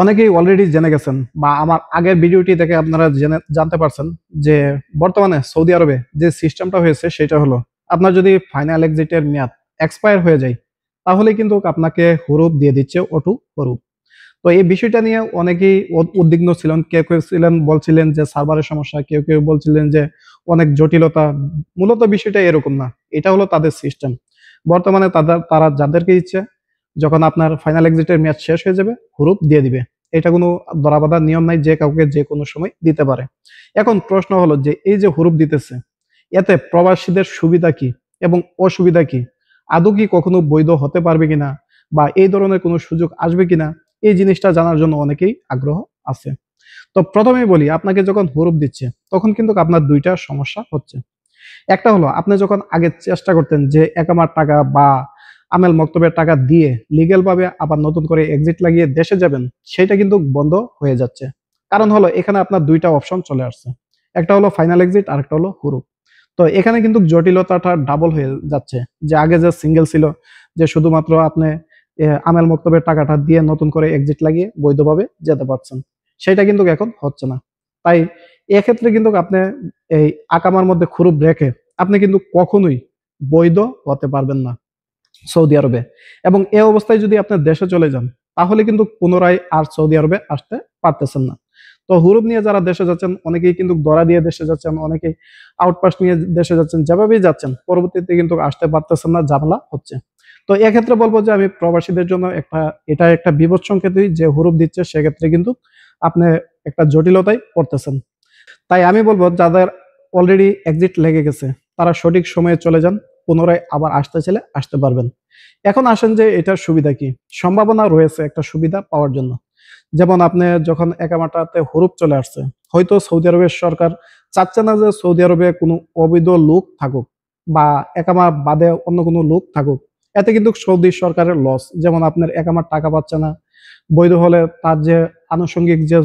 অনেকেই অলরেডি জেনে গেছেন বা আমার আগের ভিডিওটি দেখে আপনারা জানতে পারছেন যে বর্তমানে সৌদি আরবে যে সিস্টেমটা হয়েছে সেটা হলো আপনার যদি ফাইনাল এক্সিটের মেয়াদ এক্সপায়ার হয়ে যায় তাহলে কিন্তু আপনাকে হুরুপ দিয়ে দিচ্ছে অটো হুরুপ। তো এই বিষয়টা নিয়ে অনেকেই উদ্বিগ্ন ছিলেন, কেউ কেউ ছিলেন বলছিলেন যে সার্ভারের সমস্যা, কেউ কেউ বলছিলেন যে অনেক জটিলতা। মূলত বিষয়টা এরকম না, এটা হলো তাদের সিস্টেম। বর্তমানে তারা যাদেরকে ইচ্ছে যখন আপনার ফাইনাল এক্সিটের মেয়াদ শেষ হয়ে যাবে হুরুপ দিয়ে দিবে। এটা কোনো ধরাবাঁধা নিয়ম নাই যে কাউকে যে কোনো সময় দিতে পারে। এখন প্রশ্ন হলো যে এই যে হুরুপ দিতেছে এতে প্রবাসীদের সুবিধা কি এবং অসুবিধা কি, আদৌ কি কখনো বৈধ হতে পারবে কিনা বা এই ধরনের কোনো সুযোগ আসবে কিনা, এই জিনিসটা জানার জন্য অনেকেই আগ্রহ আছে। তো প্রথমেই বলি, আপনাকে যখন হুরুপ দিচ্ছে তখন কিন্তু আপনার দুইটা সমস্যা হচ্ছে। একটা হলো আপনি যখন আগে চেষ্টা করতেন যে একামার টাকা বা আমেল মক্তবের টাকা দিয়ে লিগ্যাল ভাবে আবার নতুন করে এক্সিট লাগিয়ে দেশে যাবেন, সেটা কিন্তু বন্ধ হয়ে যাচ্ছে। কারণ হলো এখানে আপনার দুইটা অপশন চলে আসছে, একটা হলো ফাইনাল এক্সিট আর একটা হলো হুরুপ। তো এখানে কিন্তু জটিলতাটা ডাবল হয়ে যাচ্ছে। যে আগে যে সিঙ্গেল ছিল, যে শুধুমাত্র আপনি আমেল মক্তবের টাকাটা দিয়ে নতুন করে এক্সিট লাগিয়ে বৈধভাবে যেতে পারছেন, সেটা কিন্তু এখন হচ্ছে না। তাই এক্ষেত্রে কিন্তু আপনি এই আকামার মধ্যে খুরুপ রেখে আপনি কিন্তু কখনোই বৈধ হতে পারবেন না সৌদি আরবে। এবং এই অবস্থায় যদি আপনি দেশে চলে যান তাহলে কিন্তু পুনরায় আর সৌদি আরবে আসতে পারতেছেন না। তো হুরুপ নিয়ে যারা দেশে যাচ্ছেন অনেকেই কিন্তু দরা দিয়ে দেশে যাচ্ছেন, অনেকেই আউটপাস নিয়ে দেশে যাচ্ছেন, যেভাবেই যাচ্ছেন পরবর্তীতে কিন্তু আসতে পারতেছেন না, ঝামেলা হচ্ছে। তো এক্ষেত্রে বলবো যে আমি প্রবাসীদের জন্য এটা একটা বিপদ সংকেতই যে হুরুপ দিচ্ছে, সেক্ষেত্রে কিন্তু আপনি একটা জটিলতায় পড়তেছেন। তাই আমি বলবো যাদের অলরেডি এক্সিট লেগে গেছে তারা সঠিক সময়ে চলে যান, পুনরায় আবার আসতে চাইলে আসতে পারবেন। এখন আসেন যে এটার সুবিধা কি, সম্ভাবনা রয়েছে একটা সুবিধা পাওয়ার জন্য। যেমন আপনি যখন একামাটাতে হুরুপ চলে আসছে, হয়তো সৌদি আরবের সরকার চাচ্ছে না যে সৌদি আরবে কোনো অবৈধ লোক থাকুক বা একামা বাদে অন্য কোনো লোক থাকুক। এতে কিন্তু সৌদি সরকারের লস, যেমন আপনার একামার টাকা পাচ্ছে না, বৈধ হলে তার যে আনুষঙ্গিক যে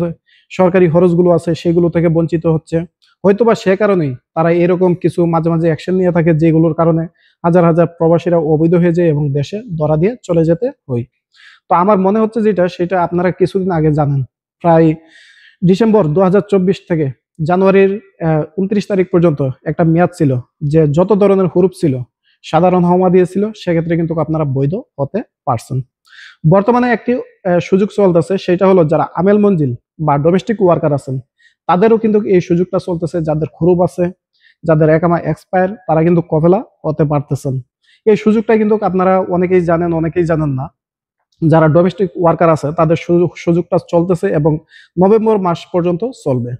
সরকারি খরচগুলো আছে সেগুলো থেকে বঞ্চিত হচ্ছে। হয়তোবা সে কারণেই তারা এরকম কিছু মাঝে মাঝে অ্যাকশন নিয়ে থাকে যেগুলোর কারণে হাজার হাজার প্রবাসীরা অবৈধ হয়ে যায় এবং দেশে ধরা দিয়ে চলে যেতে হয়। তো আমার মনে হচ্ছে যেটা সেটা আপনারা কিছুদিন আগে জানেন, প্রায় ডিসেম্বর 2024 থেকে জানুয়ারির 29 তারিখ পর্যন্ত একটা মেয়াদ ছিল যে যত ধরনের হুরুপ ছিল সাধারণ হওয়া দিয়েছিল, সেক্ষেত্রে কিন্তু আপনারা বৈধ হতে পারছেন। বর্তমানে একটি সুযোগ চলতেছে, সেটা হলো যারা আমেল মঞ্জিল বা ডোমেস্টিক ওয়ার্কার আছেন তাদেরও কিন্তু এই সুযোগটা চলতেছে। যাদের খুরুপ আছে, যাদের একামা এক্সপায়ার, তারা কিন্তু কফেলা হতে পারতেছেন। এই সুযোগটা কিন্তু আপনারা অনেকেই জানেন, অনেকেই জানেন না। যারা ডোমেস্টিক ওয়ার্কার আছে তাদের সুযোগটা চলতেছে এবং নভেম্বর মাস পর্যন্ত চলবে।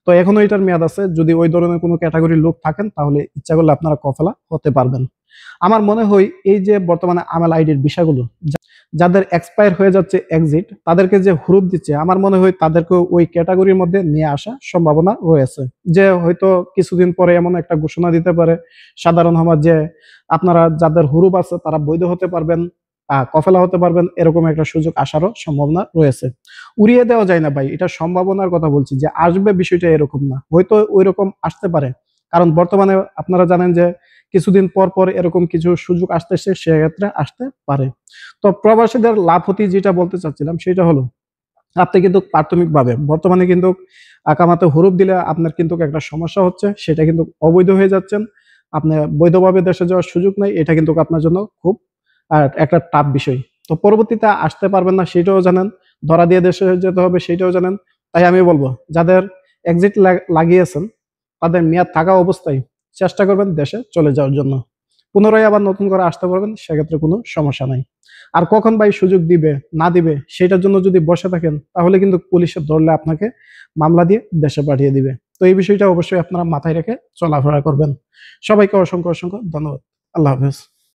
তো এখনো এটার মেয়াদ আছে, যদি ওই ধরনের কোনো ক্যাটাগরির লোক থাকেন তাহলে ইচ্ছা করলে আপনারা কফেলা হতে পারবেন। আমার মনে হয় এই যে বর্তমানে আমেল আইডির বিষয়গুলো, যাদের এক্সপায়ার হয়ে যাচ্ছে এক্সিট, তাদেরকে যে হুরুপ দিচ্ছে আমার মনে হয় তাদেরকে ওই ক্যাটাগরির মধ্যে নিয়ে আসা সম্ভাবনা রয়েছে। যে হয়তো কিছুদিন পরে এমন একটা ঘোষণা দিতে পারে সাধারণ সমাজ যে আপনারা যাদের হুরুপ আছে তারা বৈধ হতে পারবেন, কফেলা হতে পারবেন, এরকম একটা সুযোগ আসারও সম্ভাবনা রয়েছে। উড়িয়ে দেওয়া যায় না ভাই, এটা সম্ভাবনার কথা বলছি, যে আসবে বিষয়টা এরকম না, হয়তো ওই রকম আসতে পারে। কারণ বর্তমানে আপনারা জানেন যে কিছুদিন পর পর এরকম কিছু সুযোগ আসতেছে, সেক্ষেত্রে আসতে পারে। তো প্রবাসীদের লাভ হতে যেটা বলতে চাচ্ছিলাম সেটা হলো আপনি কিন্তু প্রাথমিকভাবে বর্তমানে কিন্তু আকামাতে হুরুপ দিলে আপনার কিন্তু একটা সমস্যা হচ্ছে, সেটা কিন্তু অবৈধ হয়ে যাচ্ছেন। আপনি বৈধভাবে দেশে যাওয়ার সুযোগ নাই, এটা কিন্তু আপনার জন্য খুব একটা টাফ বিষয়। তো পরবর্তীতে আসতে পারবেন না সেটাও জানেন, ধরা দিয়ে দেশে যেতে হবে সেটাও জানেন। তাই আমি বলবো যাদের এক্সিট লাগিয়েছেন তাদের মেয়াদ থাকা অবস্থায় চেষ্টা করবেন দেশে চলে যাওয়ার জন্য, পুনরায় আবার নতুন করে আসতে পারবেন, সেক্ষেত্রে কোনো সমস্যা নাই। আর কখন ভাই সুযোগ দিবে না দিবে সেটার জন্য যদি বসে থাকেন তাহলে কিন্তু পুলিশে ধরলে আপনাকে মামলা দিয়ে দেশে পাঠিয়ে দিবে। তো এই বিষয়টা অবশ্যই আপনারা মাথায় রেখে চলাফেরা করবেন। সবাইকে অসংখ্য অসংখ্য ধন্যবাদ। আল্লাহ হাফেজ।